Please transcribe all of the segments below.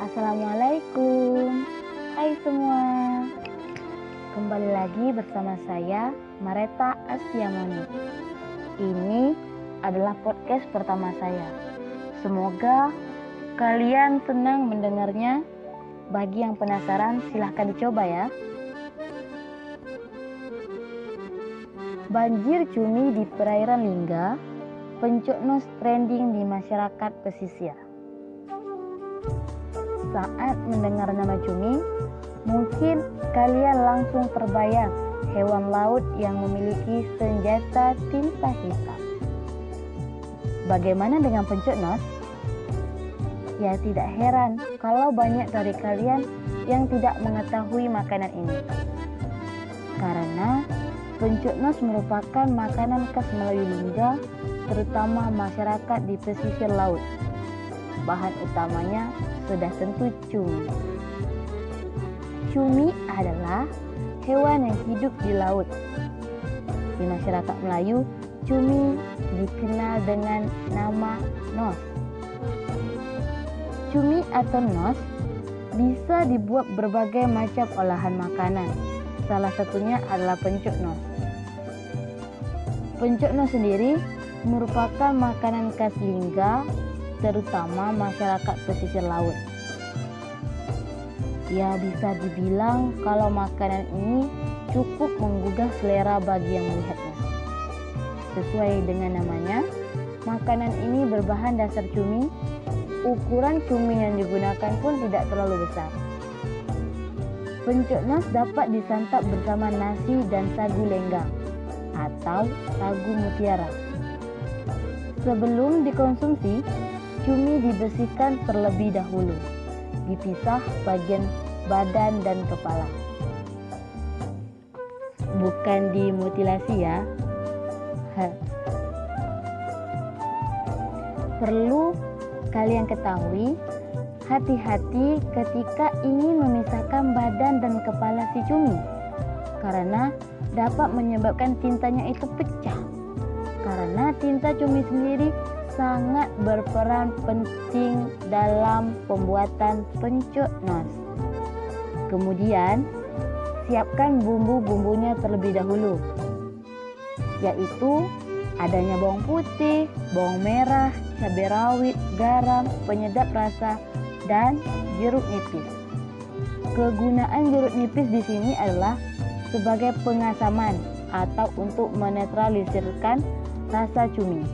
Assalamualaikum. Hai semua. Kembali lagi bersama saya Mareta Astiamoni. Ini adalah podcast pertama saya. Semoga kalian senang mendengarnya. Bagi yang penasaran silahkan dicoba ya. Banjir cumi di perairan Lingga, Pencoknos trending di masyarakat pesisir. Saat mendengar nama cumi, mungkin kalian langsung terbayang hewan laut yang memiliki senjata tinta hitam. Bagaimana dengan pencoknos? Ya, tidak heran kalau banyak dari kalian yang tidak mengetahui makanan ini. Karena pencoknos merupakan makanan khas Melayu Lingga, terutama masyarakat di pesisir laut. Bahan utamanya sudah tentu cumi. Cumi adalah hewan yang hidup di laut. Di masyarakat Melayu, cumi dikenal dengan nama nos. Cumi atau nos bisa dibuat berbagai macam olahan makanan. Salah satunya adalah pencoknos. Pencoknos sendiri merupakan makanan khas Lingga, terutama masyarakat pesisir laut. Ya, bisa dibilang kalau makanan ini cukup menggugah selera bagi yang melihatnya. Sesuai dengan namanya, makanan ini berbahan dasar cumi. Ukuran cumi yang digunakan pun tidak terlalu besar. Pencoknos dapat disantap bersama nasi dan sagu lenggang atau sagu mutiara. Sebelum dikonsumsi, cumi dibersihkan terlebih dahulu, dipisah bagian badan dan kepala. Bukan dimutilasi ya. Perlu kalian ketahui, hati-hati ketika ingin memisahkan badan dan kepala si cumi, karena dapat menyebabkan tintanya itu pecah. Karena tinta cumi sendiri sangat berperan penting dalam pembuatan pencoknos. Kemudian, siapkan bumbu-bumbunya terlebih dahulu, yaitu adanya bawang putih, bawang merah, cabai rawit, garam, penyedap rasa, dan jeruk nipis. Kegunaan jeruk nipis di sini adalah sebagai pengasaman atau untuk menetralisirkan rasa cumi.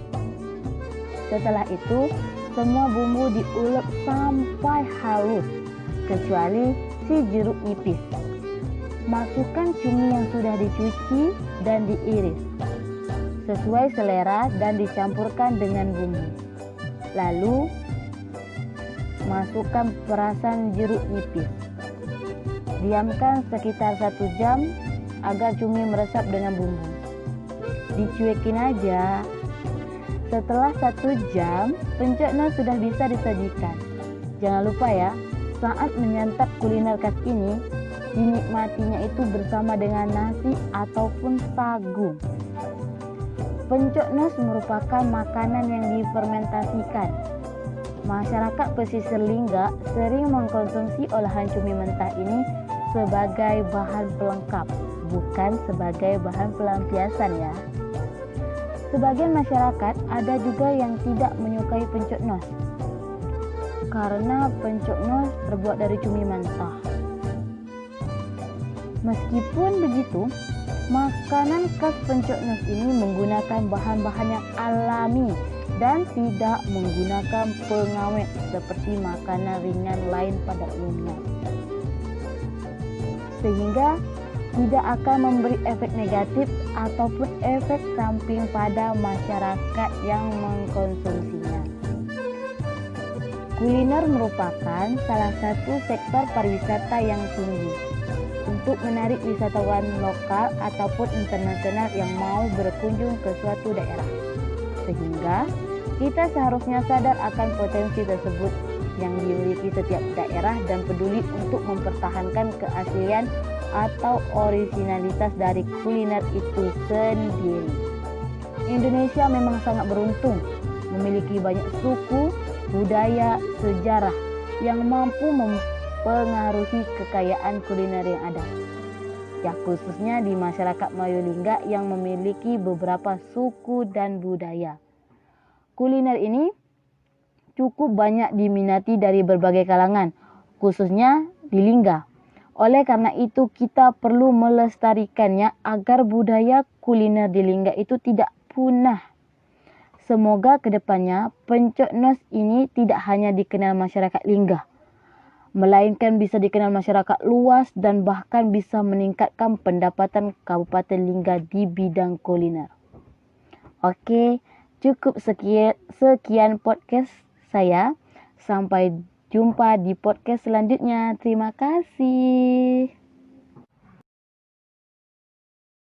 Setelah itu, semua bumbu diulek sampai halus, kecuali si jeruk nipis. Masukkan cumi yang sudah dicuci dan diiris sesuai selera dan dicampurkan dengan bumbu. Lalu, masukkan perasan jeruk nipis. Diamkan sekitar 1 jam agar cumi meresap dengan bumbu. Dicuekin aja. Setelah 1 jam, pencoknos sudah bisa disajikan. Jangan lupa ya, saat menyantap kuliner khas ini, dinikmatinya itu bersama dengan nasi ataupun sagu. Pencoknos merupakan makanan yang difermentasikan. Masyarakat pesisir Lingga sering mengkonsumsi olahan cumi mentah ini sebagai bahan pelengkap, bukan sebagai bahan pelampiasan ya. Sebagian masyarakat ada juga yang tidak menyukai pencoknos karena pencoknos terbuat dari cumi mentah. Meskipun begitu, makanan khas pencoknos ini menggunakan bahan-bahan yang alami dan tidak menggunakan pengawet seperti makanan ringan lain pada umumnya, sehingga tidak akan memberi efek negatif ataupun efek samping pada masyarakat yang mengkonsumsinya. Kuliner merupakan salah satu sektor pariwisata yang tinggi untuk menarik wisatawan lokal ataupun internasional yang mau berkunjung ke suatu daerah. Sehingga kita seharusnya sadar akan potensi tersebut yang dimiliki setiap daerah dan peduli untuk mempertahankan keaslian atau originalitas dari kuliner itu sendiri. Indonesia memang sangat beruntung memiliki banyak suku, budaya, sejarah, yang mampu mempengaruhi kekayaan kuliner yang ada. Ya, khususnya di masyarakat Melayu-Lingga yang memiliki beberapa suku dan budaya. Kuliner ini cukup banyak diminati dari berbagai kalangan, khususnya di Lingga. Oleh karena itu, kita perlu melestarikannya agar budaya kuliner di Lingga itu tidak punah. Semoga kedepannya Pencok Nos ini tidak hanya dikenal masyarakat Lingga, melainkan bisa dikenal masyarakat luas dan bahkan bisa meningkatkan pendapatan Kabupaten Lingga di bidang kuliner. Oke, cukup sekian podcast saya. Sampai jumpa di podcast selanjutnya. Terima kasih.